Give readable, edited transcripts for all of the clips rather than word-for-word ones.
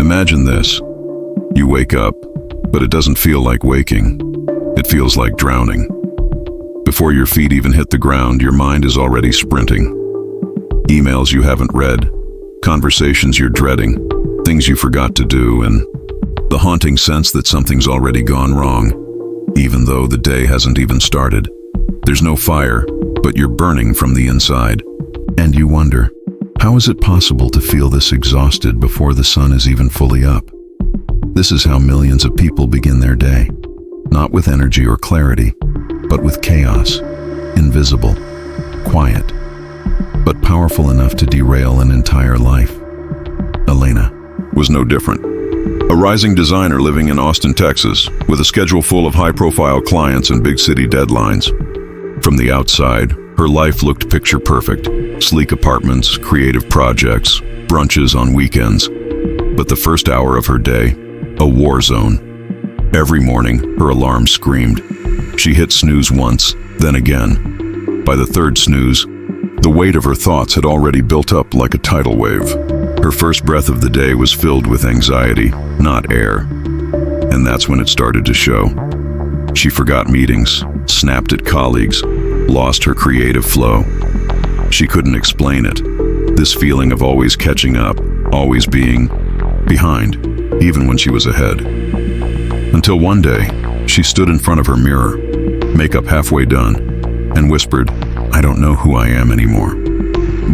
Imagine this. You wake up, but it doesn't feel like waking. It feels like drowning. Before your feet even hit the ground, your mind is already sprinting. Emails you haven't read, conversations you're dreading, things you forgot to do, and the haunting sense that something's already gone wrong, even though the day hasn't even started. There's no fire, but you're burning from the inside. And you wonder, how is it possible to feel this exhausted before the sun is even fully up? This is how millions of people begin their day. Not with energy or clarity, but with chaos, invisible, quiet, but powerful enough to derail an entire life. Elena was no different. A rising designer living in Austin, Texas, with a schedule full of high-profile clients and big city deadlines. From the outside, her life looked picture perfect. Sleek apartments, creative projects, brunches on weekends. But the first hour of her day, a war zone. Every morning, her alarm screamed. She hit snooze once, then again. By the third snooze, the weight of her thoughts had already built up like a tidal wave. Her first breath of the day was filled with anxiety, not air. And that's when it started to show. She forgot meetings, snapped at colleagues, lost her creative flow. She couldn't explain it. This feeling of always catching up, always being behind, even when she was ahead. Until one day, she stood in front of her mirror, makeup halfway done, and whispered, "I don't know who I am anymore."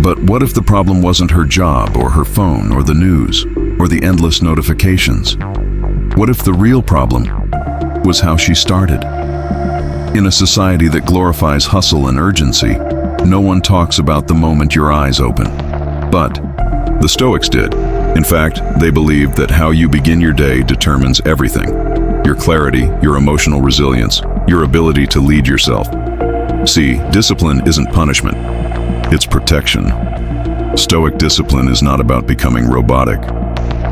But what if the problem wasn't her job or her phone or the news or the endless notifications? What if the real problem was how she started? In a society that glorifies hustle and urgency, no one talks about the moment your eyes open. But the Stoics did. In fact, they believed that how you begin your day determines everything. Your clarity, your emotional resilience, your ability to lead yourself. See, discipline isn't punishment, it's protection. Stoic discipline is not about becoming robotic.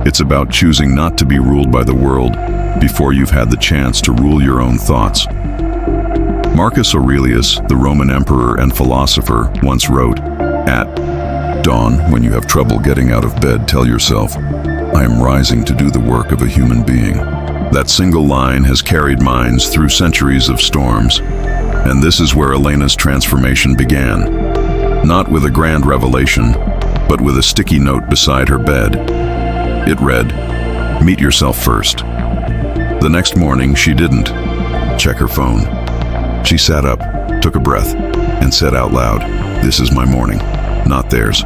It's about choosing not to be ruled by the world before you've had the chance to rule your own thoughts. Marcus Aurelius, the Roman emperor and philosopher, once wrote, "At dawn, when you have trouble getting out of bed, tell yourself, 'I am rising to do the work of a human being.'" That single line has carried minds through centuries of storms. And this is where Elena's transformation began. Not with a grand revelation, but with a sticky note beside her bed. It read, "Meet yourself first." The next morning, she didn't check her phone. She sat up, took a breath, and said out loud, "This is my morning, not theirs."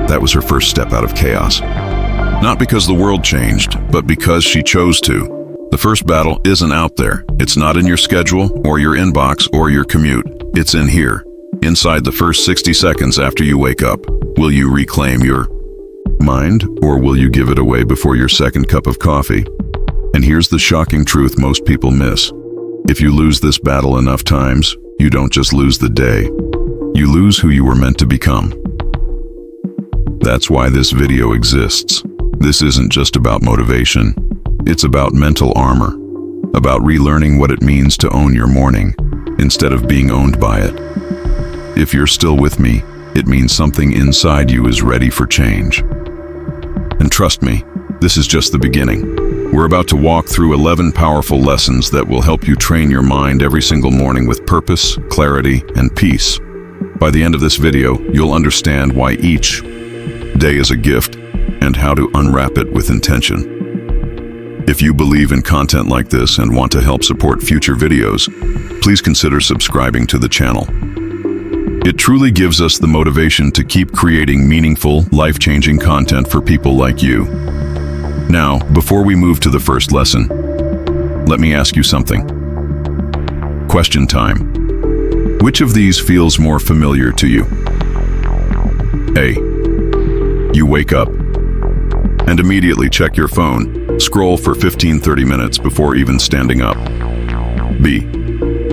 That was her first step out of chaos. Not because the world changed, but because she chose to. The first battle isn't out there. It's not in your schedule, or your inbox, or your commute. It's in here, inside the first 60 seconds after you wake up. Will you reclaim your mind, or will you give it away before your second cup of coffee? And here's the shocking truth most people miss. If you lose this battle enough times, you don't just lose the day. You lose who you were meant to become. That's why this video exists. This isn't just about motivation. It's about mental armor, about relearning what it means to own your morning instead of being owned by it. If you're still with me, it means something inside you is ready for change. And trust me, this is just the beginning. We're about to walk through 11 powerful lessons that will help you train your mind every single morning with purpose, clarity, and peace. By the end of this video, you'll understand why each day is a gift and how to unwrap it with intention. If you believe in content like this and want to help support future videos, please consider subscribing to the channel. It truly gives us the motivation to keep creating meaningful, life-changing content for people like you. Now, before we move to the first lesson, let me ask you something. Question time. Which of these feels more familiar to you? A. You wake up and immediately check your phone. Scroll for 15-30 minutes before even standing up. B.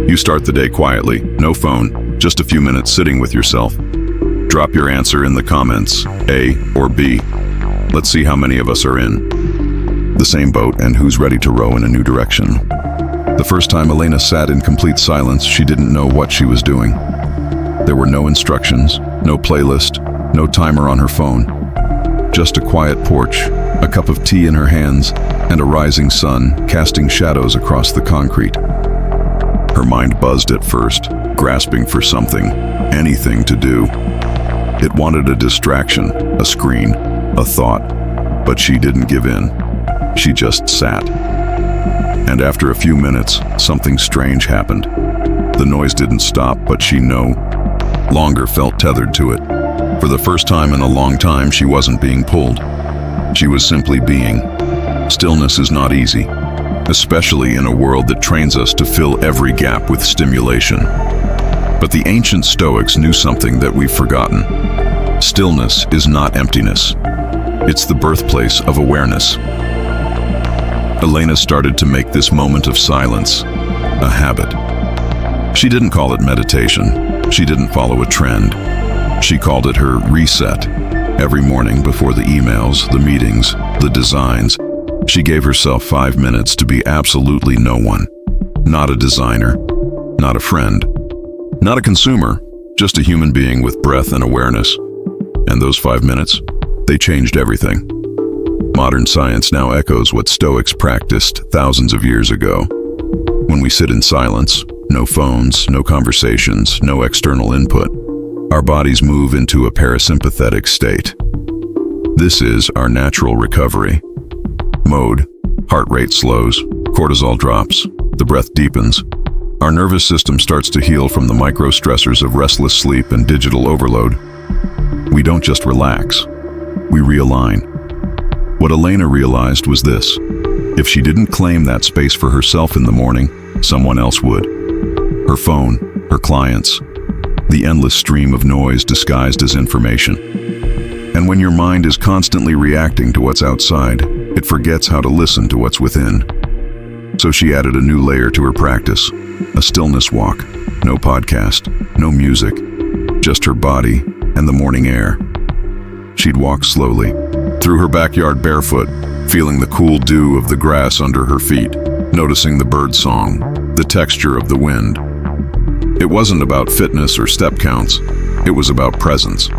You start the day quietly, no phone, just a few minutes sitting with yourself. Drop your answer in the comments, A or B. Let's see how many of us are in the same boat and who's ready to row in a new direction. The first time Elena sat in complete silence, she didn't know what she was doing. There were no instructions, no playlist, no timer on her phone. Just a quiet porch, a cup of tea in her hands, and a rising sun casting shadows across the concrete. Her mind buzzed at first, grasping for something, anything to do. It wanted a distraction, a screen, a thought, but she didn't give in. She just sat. And after a few minutes, something strange happened. The noise didn't stop, but she no longer felt tethered to it. For the first time in a long time, she wasn't being pulled. She was simply being. Stillness is not easy, especially in a world that trains us to fill every gap with stimulation. But the ancient Stoics knew something that we've forgotten. Stillness is not emptiness. It's the birthplace of awareness. Elena started to make this moment of silence a habit. She didn't call it meditation. She didn't follow a trend. She called it her reset. Every morning before the emails, the meetings, the designs, she gave herself 5 minutes to be absolutely no one. Not a designer, not a friend, not a consumer, just a human being with breath and awareness. And those 5 minutes, they changed everything. Modern science now echoes what Stoics practiced thousands of years ago. When we sit in silence, no phones, no conversations, no external input, our bodies move into a parasympathetic state. This is our natural recovery mode. Heart rate slows, cortisol drops, the breath deepens. Our nervous system starts to heal from the micro-stressors of restless sleep and digital overload. We don't just relax, we realign. What Elena realized was this: if she didn't claim that space for herself in the morning, someone else would. Her phone, her clients, the endless stream of noise disguised as information. And when your mind is constantly reacting to what's outside, it forgets how to listen to what's within. So she added a new layer to her practice, a stillness walk. No podcast, no music, just her body and the morning air. She'd walk slowly, through her backyard barefoot, feeling the cool dew of the grass under her feet, noticing the bird song, the texture of the wind. It wasn't about fitness or step counts, it was about presence.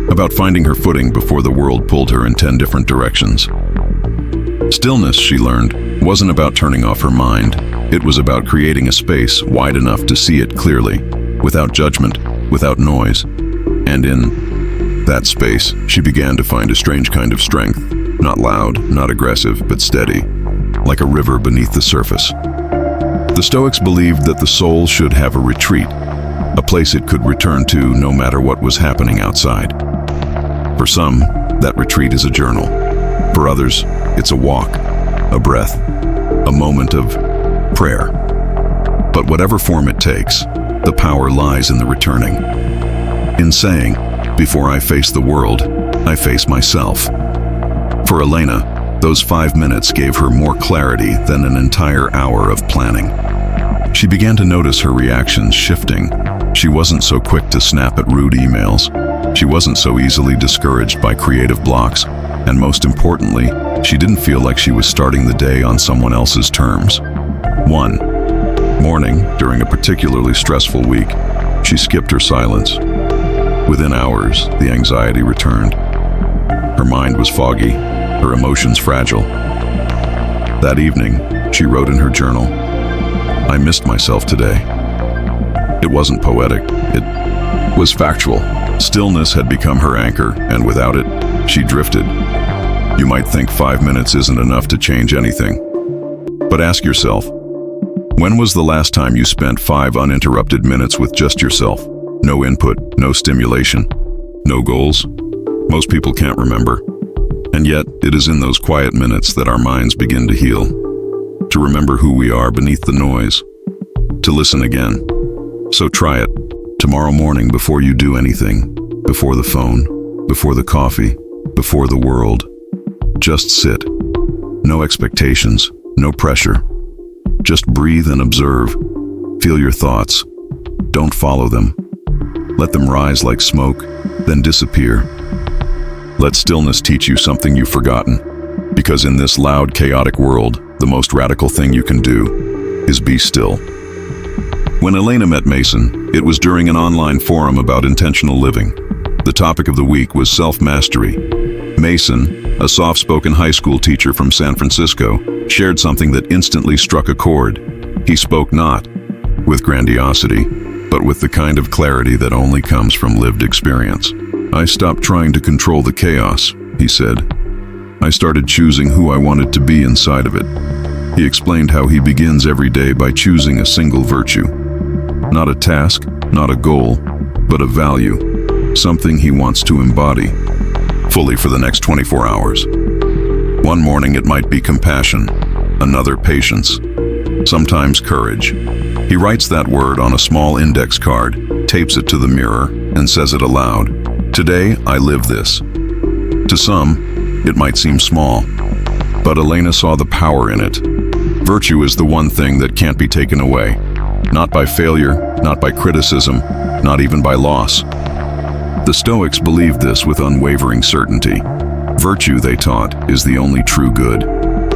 About finding her footing before the world pulled her in 10 different directions. Stillness, she learned, wasn't about turning off her mind. It was about creating a space wide enough to see it clearly, without judgment, without noise. And in that space, she began to find a strange kind of strength. Not loud, not aggressive, but steady, like a river beneath the surface. The Stoics believed that the soul should have a retreat, a place it could return to no matter what was happening outside. For some, that retreat is a journal. For others, it's a walk, a breath, a moment of prayer. But whatever form it takes, the power lies in the returning. In saying, before I face the world, I face myself. For Elena, those 5 minutes gave her more clarity than an entire hour of planning. She began to notice her reactions shifting. She wasn't so quick to snap at rude emails. She wasn't so easily discouraged by creative blocks. And most importantly, she didn't feel like she was starting the day on someone else's terms. One morning, during a particularly stressful week, she skipped her silence. Within hours, the anxiety returned. Her mind was foggy, her emotions fragile. That evening, she wrote in her journal, "I missed myself today." It wasn't poetic, it was factual. Stillness had become her anchor, and without it, she drifted. You might think 5 minutes isn't enough to change anything. But ask yourself, when was the last time you spent 5 uninterrupted minutes with just yourself? No input, no stimulation, no goals? Most people can't remember. And yet, it is in those quiet minutes that our minds begin to heal. To remember who we are beneath the noise. To listen again. So try it. Tomorrow morning before you do anything. Before the phone. Before the coffee. Before the world. Just sit. No expectations. No pressure. Just breathe and observe. Feel your thoughts. Don't follow them. Let them rise like smoke, then disappear. Let stillness teach you something you've forgotten. Because in this loud, chaotic world, the most radical thing you can do is be still. When Elena met Mason, it was during an online forum about intentional living. The topic of the week was self-mastery. Mason, a soft-spoken high school teacher from San Francisco, shared something that instantly struck a chord. He spoke not with grandiosity, but with the kind of clarity that only comes from lived experience. "I stopped trying to control the chaos," he said. "I started choosing who I wanted to be inside of it." He explained how he begins every day by choosing a single virtue. Not a task, not a goal, but a value, something he wants to embody fully for the next 24 hours. One morning it might be compassion, another patience, sometimes courage. He writes that word on a small index card, tapes it to the mirror, and says it aloud. "Today, I live this." To some, it might seem small, but Elena saw the power in it. Virtue is the one thing that can't be taken away. Not by failure, not by criticism, not even by loss. The Stoics believed this with unwavering certainty. Virtue, they taught, is the only true good.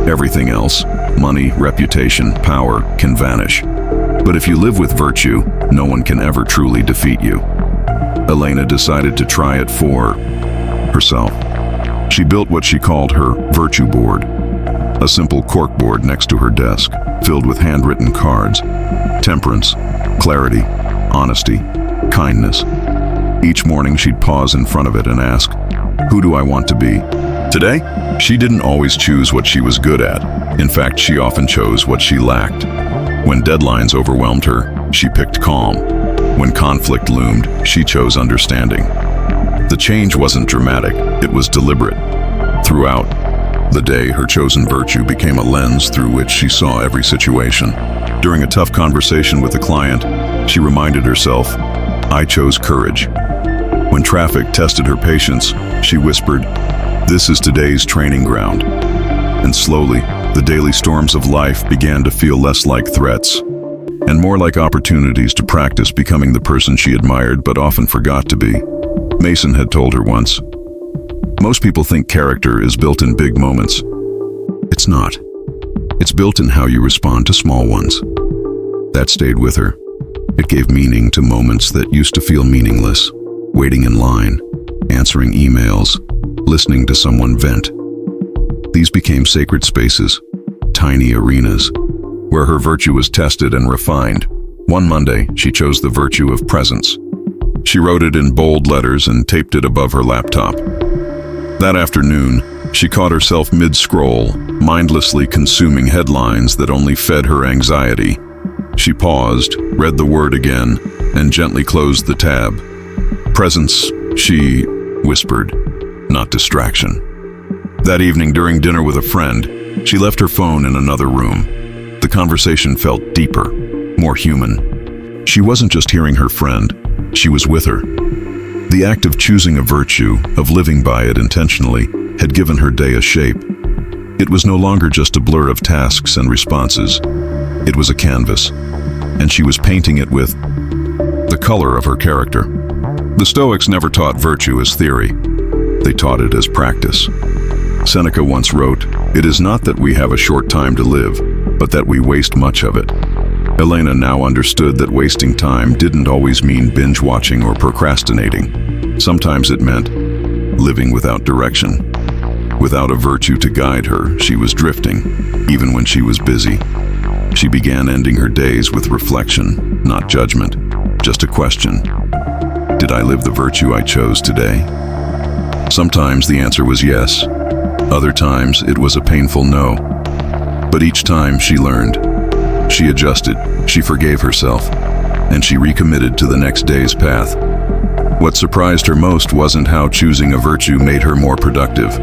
Everything else, money, reputation, power, can vanish. But if you live with virtue, no one can ever truly defeat you. Elena decided to try it for herself. She built what she called her virtue board, a simple corkboard next to her desk, filled with handwritten cards. Temperance, clarity, honesty, kindness. Each morning she'd pause in front of it and ask, "Who do I want to be today?" She didn't always choose what she was good at. In fact, she often chose what she lacked. When deadlines overwhelmed her, she picked calm. When conflict loomed, she chose understanding. The change wasn't dramatic, it was deliberate. Throughout the day, her chosen virtue became a lens through which she saw every situation. During a tough conversation with a client, she reminded herself, "I chose courage." When traffic tested her patience, she whispered, "This is today's training ground." And slowly, the daily storms of life began to feel less like threats and more like opportunities to practice becoming the person she admired but often forgot to be. Mason had told her once, "Most people think character is built in big moments. It's not. It's built in how you respond to small ones." That stayed with her. It gave meaning to moments that used to feel meaningless. Waiting in line, answering emails, listening to someone vent. These became sacred spaces, tiny arenas, where her virtue was tested and refined. One Monday, she chose the virtue of presence. She wrote it in bold letters and taped it above her laptop. That afternoon, she caught herself mid-scroll, mindlessly consuming headlines that only fed her anxiety. She paused, read the word again, and gently closed the tab. "Presence," she whispered, "not distraction." That evening, during dinner with a friend, she left her phone in another room. The conversation felt deeper, more human. She wasn't just hearing her friend, she was with her. The act of choosing a virtue, of living by it intentionally, had given her day a shape. It was no longer just a blur of tasks and responses. It was a canvas, and she was painting it with the color of her character. The Stoics never taught virtue as theory. They taught it as practice. Seneca once wrote, "It is not that we have a short time to live, but that we waste much of it." Elena now understood that wasting time didn't always mean binge-watching or procrastinating. Sometimes it meant living without direction. Without a virtue to guide her, she was drifting, even when she was busy. She began ending her days with reflection, not judgment, just a question. Did I live the virtue I chose today? Sometimes the answer was yes. Other times it was a painful no. But each time she learned. She adjusted, she forgave herself, and she recommitted to the next day's path. What surprised her most wasn't how choosing a virtue made her more productive.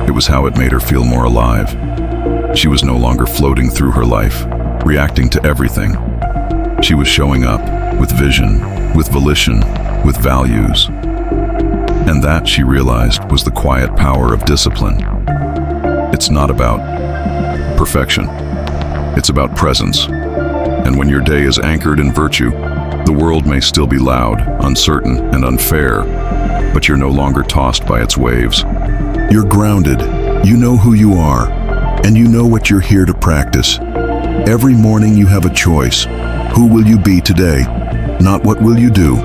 It was how it made her feel more alive. She was no longer floating through her life, reacting to everything. She was showing up with vision, with volition, with values. And that, she realized, was the quiet power of discipline. It's not about perfection. It's about presence. And when your day is anchored in virtue, the world may still be loud, uncertain, and unfair, but you're no longer tossed by its waves. You're grounded. You know who you are, and you know what you're here to practice. Every morning you have a choice. Who will you be today? Not what will you do,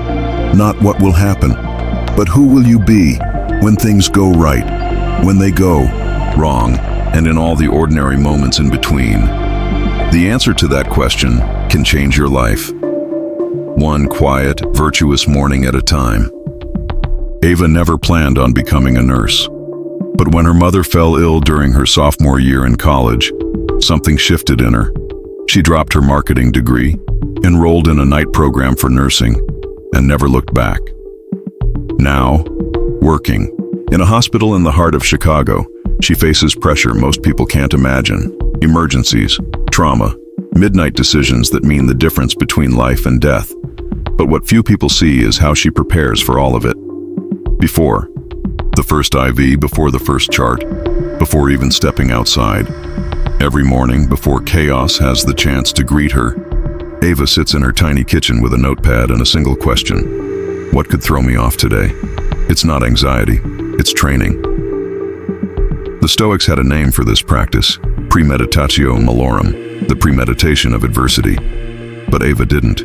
not what will happen, but who will you be? When things go right, when they go wrong, and in all the ordinary moments in between? The answer to that question can change your life, one quiet, virtuous morning at a time. Ava never planned on becoming a nurse, but when her mother fell ill during her sophomore year in college, something shifted in her. She dropped her marketing degree, enrolled in a night program for nursing, and never looked back. Now, working in a hospital in the heart of Chicago, she faces pressure most people can't imagine: emergencies, trauma, midnight decisions that mean the difference between life and death. But what few people see is how she prepares for all of it. Before the first IV, before the first chart, before even stepping outside. Every morning, before chaos has the chance to greet her, Ava sits in her tiny kitchen with a notepad and a single question: what could throw me off today? It's not anxiety, it's training. The Stoics had a name for this practice: premeditatio malorum, the premeditation of adversity. But Ava didn't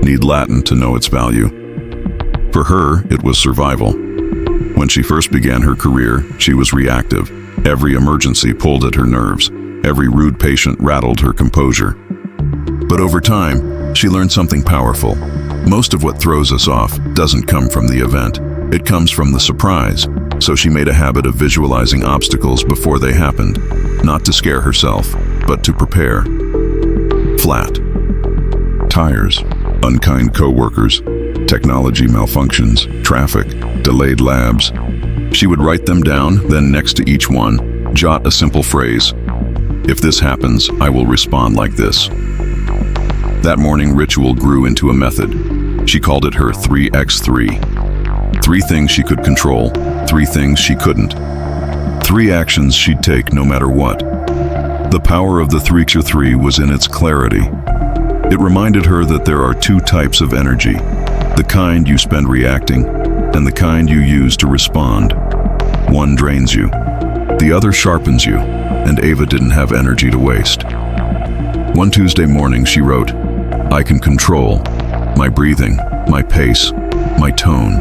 need Latin to know its value. For her, it was survival. When she first began her career, she was reactive. Every emergency pulled at her nerves. Every rude patient rattled her composure. But over time, she learned something powerful. Most of what throws us off doesn't come from the event. It comes from the surprise. So she made a habit of visualizing obstacles before they happened, not to scare herself, but to prepare. Flat tires, unkind coworkers, technology malfunctions, traffic, delayed labs. She would write them down, then next to each one, jot a simple phrase: if this happens, I will respond like this. That morning ritual grew into a method. She called it her 3x3. 3 things she could control, 3 things she couldn't. 3 actions she'd take no matter what. The power of the 3x3 was in its clarity. It reminded her that there are 2 types of energy: the kind you spend reacting, and the kind you use to respond. One drains you, the other sharpens you, and Ava didn't have energy to waste. One Tuesday morning she wrote, I can control my breathing, my pace, my tone.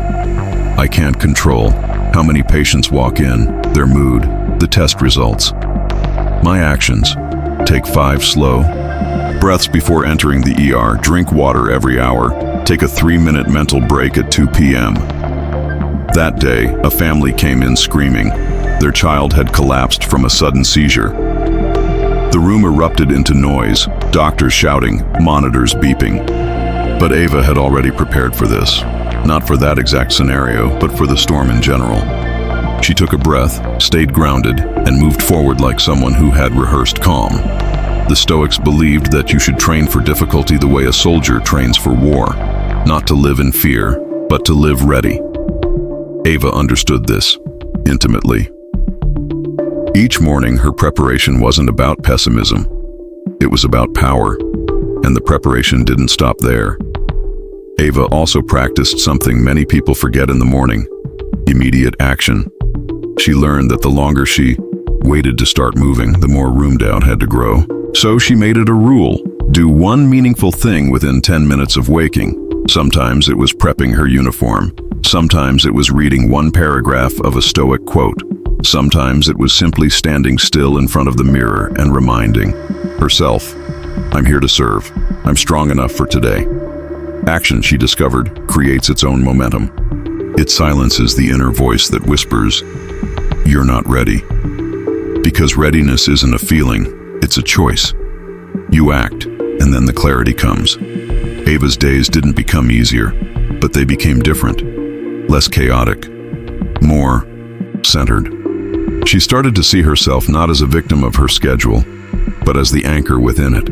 I can't control how many patients walk in, their mood, the test results. My actions: take 5 slow breaths before entering the ER, drink water every hour, take a 3-minute mental break at 2 p.m. That day, a family came in screaming. Their child had collapsed from a sudden seizure. The room erupted into noise, doctors shouting, monitors beeping. But Ava had already prepared for this. Not for that exact scenario, but for the storm in general. She took a breath, stayed grounded, and moved forward like someone who had rehearsed calm. The Stoics believed that you should train for difficulty the way a soldier trains for war, not to live in fear, but to live ready. Ava understood this intimately. Each morning, her preparation wasn't about pessimism. It was about power, and the preparation didn't stop there. Ava also practiced something many people forget in the morning: immediate action. She learned that the longer she waited to start moving, the more room doubt had to grow. So she made it a rule: do one meaningful thing within 10 minutes of waking. Sometimes it was prepping her uniform. Sometimes it was reading one paragraph of a Stoic quote. Sometimes it was simply standing still in front of the mirror and reminding herself, I'm here to serve. I'm strong enough for today. Action, she discovered, creates its own momentum. It silences the inner voice that whispers, you're not ready. Because readiness isn't a feeling, it's a choice. You act, and then the clarity comes. Ava's days didn't become easier, but they became different. Less chaotic, more centered. She started to see herself not as a victim of her schedule, but as the anchor within it.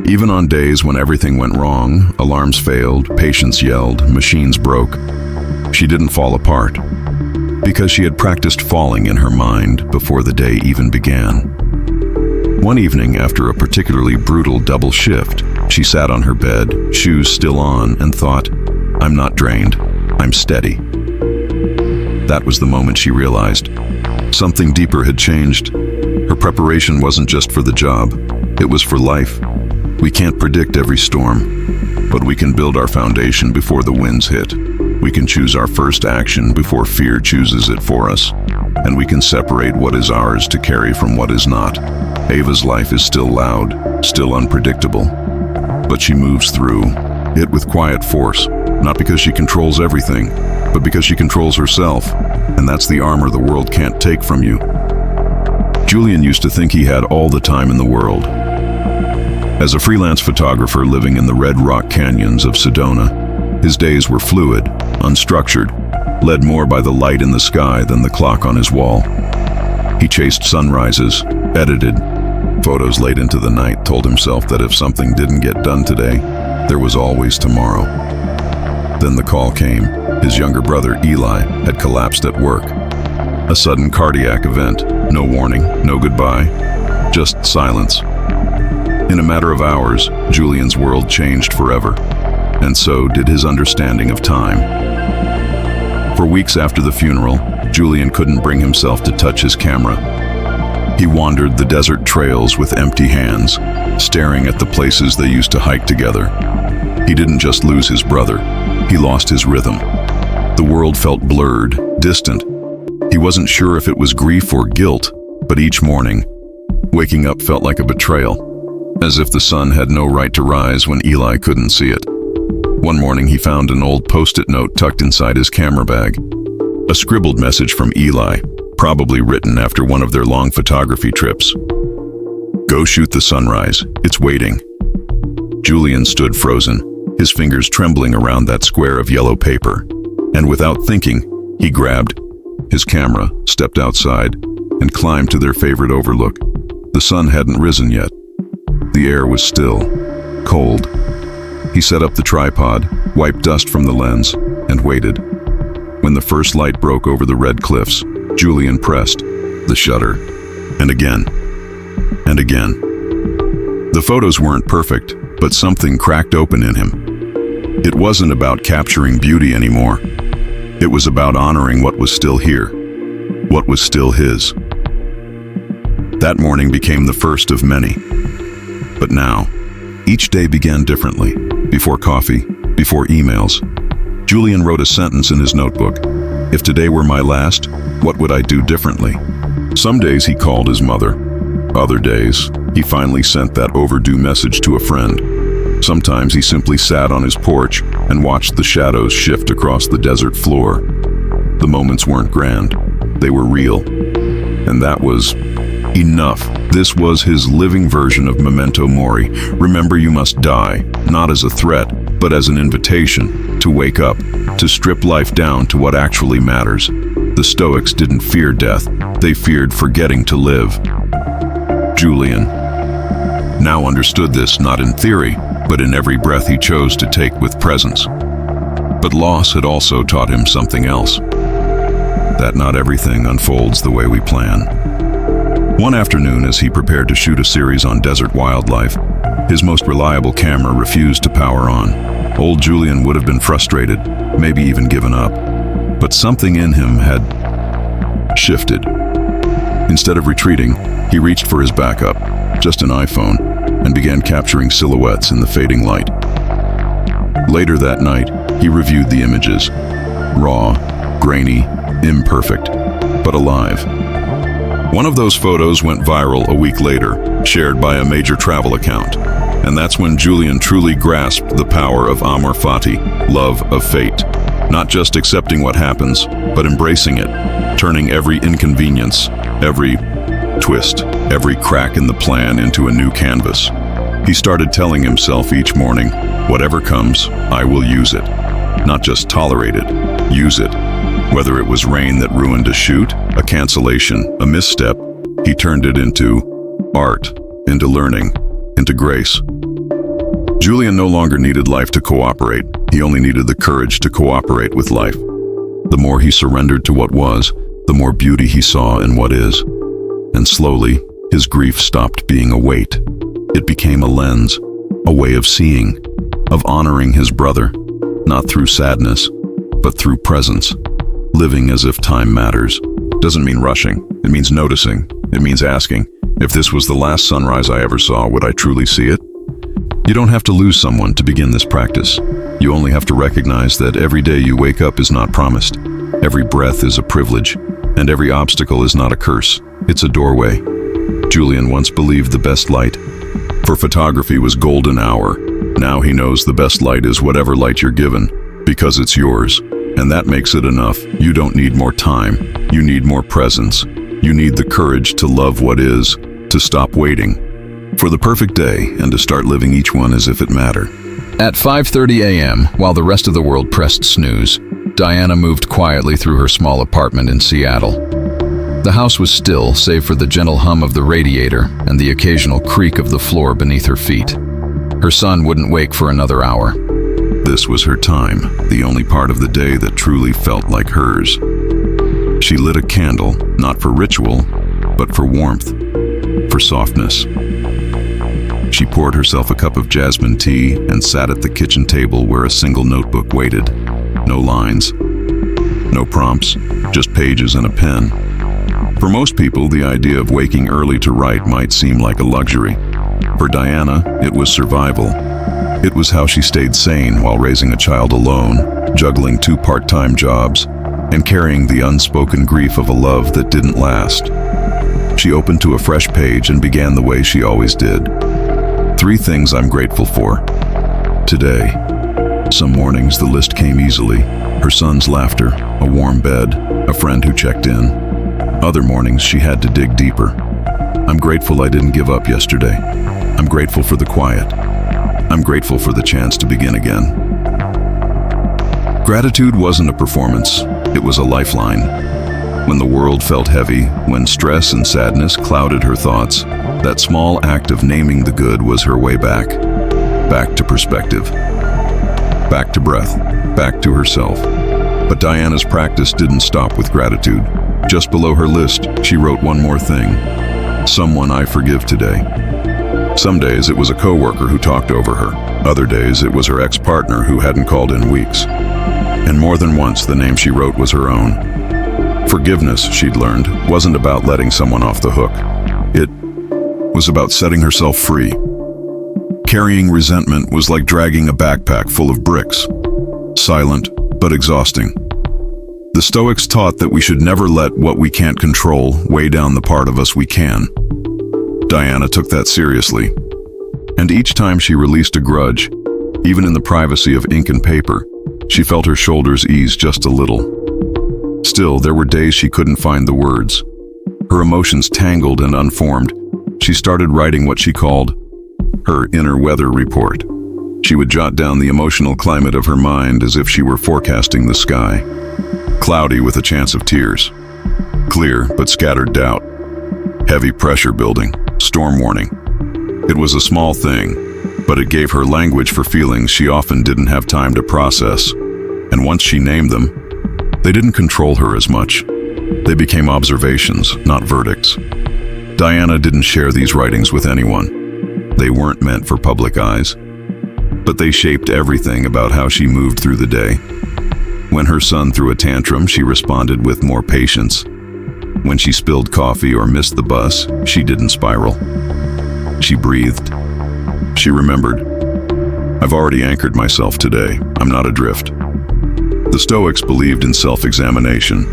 Even on days when everything went wrong, alarms failed, patients yelled, machines broke, she didn't fall apart, because she had practiced falling in her mind before the day even began. One evening, after a particularly brutal double shift, she sat on her bed, shoes still on, and thought, I'm not drained, I'm steady. That was the moment she realized something deeper had changed. Her preparation wasn't just for the job, it was for life. We can't predict every storm, but we can build our foundation before the winds hit. We can choose our first action before fear chooses it for us, and we can separate what is ours to carry from what is not. Ava's life is still loud, still unpredictable, but she moves through it with quiet force, not because she controls everything, but because she controls herself, and that's the armor the world can't take from you. Julian used to think he had all the time in the world. As a freelance photographer living in the red rock canyons of Sedona, his days were fluid, unstructured, led more by the light in the sky than the clock on his wall. He chased sunrises, edited photos late into the night, told himself that if something didn't get done today, there was always tomorrow. Then the call came. His younger brother, Eli, had collapsed at work. A sudden cardiac event, no warning, no goodbye, just silence. In a matter of hours, Julian's world changed forever, and so did his understanding of time. For weeks after the funeral, Julian couldn't bring himself to touch his camera. He wandered the desert trails with empty hands, staring at the places they used to hike together. He didn't just lose his brother, he lost his rhythm. The world felt blurred, distant. He wasn't sure if it was grief or guilt, but each morning, waking up felt like a betrayal, as if the sun had no right to rise when Eli couldn't see it. One morning he found an old post-it note tucked inside his camera bag. A scribbled message from Eli, probably written after one of their long photography trips. "Go shoot the sunrise, it's waiting." Julian stood frozen, his fingers trembling around that square of yellow paper. And without thinking, he grabbed his camera, stepped outside, and climbed to their favorite overlook. The sun hadn't risen yet. The air was still, cold. He set up the tripod, wiped dust from the lens, and waited. When the first light broke over the red cliffs, Julian pressed the shutter, and again, and again. The photos weren't perfect, but something cracked open in him. It wasn't about capturing beauty anymore. It was about honoring what was still here, what was still his. That morning became the first of many. But now, each day began differently. Before coffee, before emails, Julian wrote a sentence in his notebook. If today were my last, what would I do differently? Some days he called his mother. Other days, he finally sent that overdue message to a friend. Sometimes he simply sat on his porch and watched the shadows shift across the desert floor. The moments weren't grand, they were real. And that was enough. This was his living version of memento mori. Remember, you must die, not as a threat, but as an invitation to wake up, to strip life down to what actually matters. The Stoics didn't fear death, they feared forgetting to live. Julian now understood this not in theory, but in every breath he chose to take with presence. But loss had also taught him something else. That not everything unfolds the way we plan. One afternoon, as he prepared to shoot a series on desert wildlife, his most reliable camera refused to power on. Old Julian would have been frustrated, maybe even given up. But something in him had shifted. Instead of retreating, he reached for his backup, just an iPhone, and began capturing silhouettes in the fading light. Later that night, he reviewed the images. Raw, grainy, imperfect, but alive. One of those photos went viral a week later, shared by a major travel account. And that's when Julian truly grasped the power of amor fati, love of fate. Not just accepting what happens, but embracing it, turning every inconvenience, every twist, every crack in the plan into a new canvas. He started telling himself each morning, whatever comes, I will use it. Not just tolerate it, use it. Whether it was rain that ruined a shoot, a cancellation, a misstep, he turned it into art, into learning, into grace. Julian no longer needed life to cooperate. He only needed the courage to cooperate with life. The more he surrendered to what was, the more beauty he saw in what is. And slowly, his grief stopped being a weight. It became a lens, a way of seeing, of honoring his brother, not through sadness, but through presence. Living as if time matters doesn't mean rushing. It means noticing. It means asking, if this was the last sunrise I ever saw, would I truly see it? You don't have to lose someone to begin this practice. You only have to recognize that every day you wake up is not promised. Every breath is a privilege, and every obstacle is not a curse. It's a doorway. Julian once believed the best light for photography was golden hour. Now he knows the best light is whatever light you're given, because it's yours. And that makes it enough. You don't need more time. You need more presence. You need the courage to love what is, to stop waiting for the perfect day, and to start living each one as if it mattered. At 5:30 a.m., while the rest of the world pressed snooze, Diana moved quietly through her small apartment in Seattle. The house was still, save for the gentle hum of the radiator and the occasional creak of the floor beneath her feet. Her son wouldn't wake for another hour. This was her time, the only part of the day that truly felt like hers. She lit a candle, not for ritual, but for warmth, for softness. She poured herself a cup of jasmine tea and sat at the kitchen table where a single notebook waited. No lines, no prompts, just pages and a pen. For most people, the idea of waking early to write might seem like a luxury. For Diana, it was survival. It was how she stayed sane while raising a child alone, juggling 2 part-time jobs, and carrying the unspoken grief of a love that didn't last. She opened to a fresh page and began the way she always did. 3 things I'm grateful for today. Some mornings the list came easily. Her son's laughter, a warm bed, a friend who checked in. Other mornings she had to dig deeper. I'm grateful I didn't give up yesterday. I'm grateful for the quiet. I'm grateful for the chance to begin again. Gratitude wasn't a performance, it was a lifeline. When the world felt heavy, when stress and sadness clouded her thoughts, that small act of naming the good was her way back. Back to perspective. Back to breath. Back to herself. But Diana's practice didn't stop with gratitude. Just below her list, she wrote one more thing. Someone I forgive today. Some days it was a coworker who talked over her. Other days it was her ex-partner who hadn't called in weeks. And more than once the name she wrote was her own. Forgiveness, she'd learned, wasn't about letting someone off the hook. It was about setting herself free. Carrying resentment was like dragging a backpack full of bricks. Silent, but exhausting. The Stoics taught that we should never let what we can't control weigh down the part of us we can. Diana took that seriously. And each time she released a grudge, even in the privacy of ink and paper, she felt her shoulders ease just a little. Still, there were days she couldn't find the words. Her emotions tangled and unformed. She started writing what she called her inner weather report. She would jot down the emotional climate of her mind as if she were forecasting the sky. Cloudy with a chance of tears. Clear but scattered doubt. Heavy pressure building. Storm warning. It was a small thing, but it gave her language for feelings she often didn't have time to process. And once she named them, they didn't control her as much. They became observations, not verdicts. Diana didn't share these writings with anyone. They weren't meant for public eyes. But they shaped everything about how she moved through the day. When her son threw a tantrum, she responded with more patience. When she spilled coffee or missed the bus, she didn't spiral. She breathed. She remembered. I've already anchored myself today. I'm not adrift. The Stoics believed in self-examination,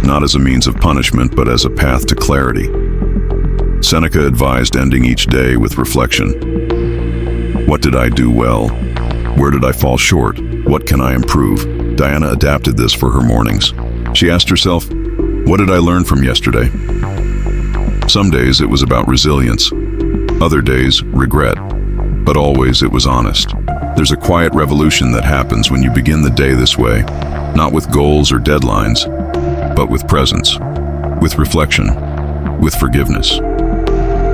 not as a means of punishment, but as a path to clarity. Seneca advised ending each day with reflection. What did I do well? Where did I fall short? What can I improve? Diana adapted this for her mornings. She asked herself, what did I learn from yesterday? Some days it was about resilience. Other days, regret. But always it was honest. There's a quiet revolution that happens when you begin the day this way, not with goals or deadlines, but with presence, with reflection, with forgiveness.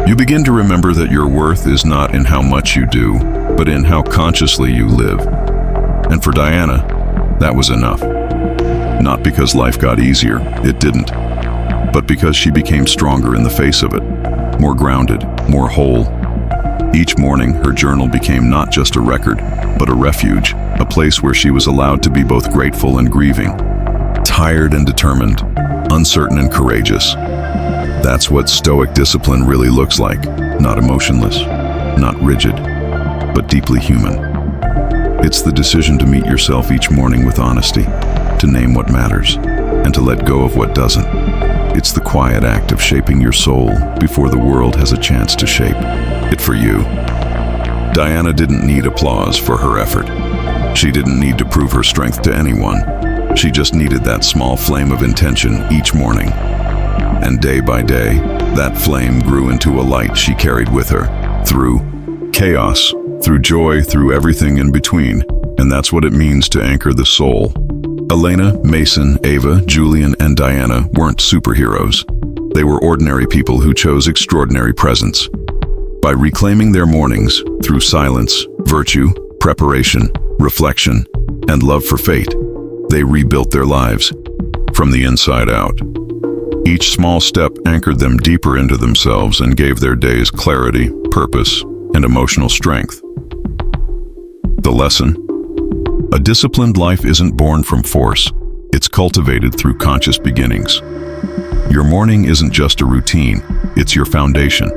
You begin to remember that your worth is not in how much you do, but in how consciously you live. And for Diana, that was enough. Not because life got easier, it didn't, but because she became stronger in the face of it, more grounded, more whole. Each morning, her journal became not just a record, but a refuge, a place where she was allowed to be both grateful and grieving, tired and determined, uncertain and courageous. That's what Stoic discipline really looks like, not emotionless, not rigid, but deeply human. It's the decision to meet yourself each morning with honesty, to name what matters, and to let go of what doesn't. It's the quiet act of shaping your soul before the world has a chance to shape it for you. Diana didn't need applause for her effort. She didn't need to prove her strength to anyone. She just needed that small flame of intention each morning. And day by day, that flame grew into a light she carried with her, through chaos, through joy, through everything in between. And that's what it means to anchor the soul. Elena, Mason, Ava, Julian, and Diana weren't superheroes. They were ordinary people who chose extraordinary presence. By reclaiming their mornings through silence, virtue, preparation, reflection, and love for fate, they rebuilt their lives from the inside out. Each small step anchored them deeper into themselves and gave their days clarity, purpose, and emotional strength. The lesson: a disciplined life isn't born from force, it's cultivated through conscious beginnings. Your morning isn't just a routine, it's your foundation.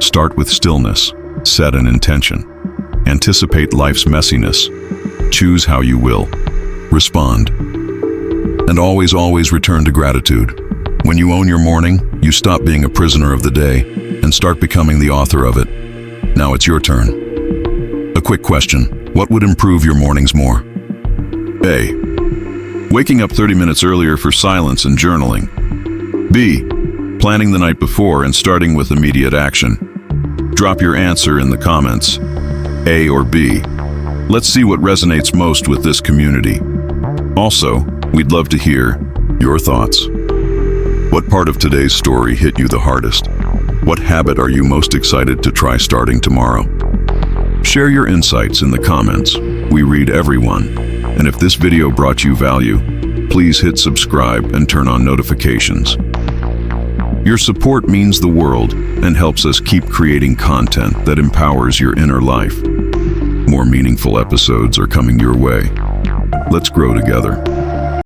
Start with stillness, set an intention. Anticipate life's messiness. Choose how you will. Respond. And always, always return to gratitude. When you own your morning, you stop being a prisoner of the day and start becoming the author of it. Now it's your turn. A quick question: what would improve your mornings more? A. Waking up 30 minutes earlier for silence and journaling. B. Planning the night before and starting with immediate action. Drop your answer in the comments, A or B. Let's see what resonates most with this community. Also, we'd love to hear your thoughts. What part of today's story hit you the hardest? What habit are you most excited to try starting tomorrow? Share your insights in the comments. We read everyone. And if this video brought you value, please hit subscribe and turn on notifications. Your support means the world and helps us keep creating content that empowers your inner life. More meaningful episodes are coming your way. Let's grow together.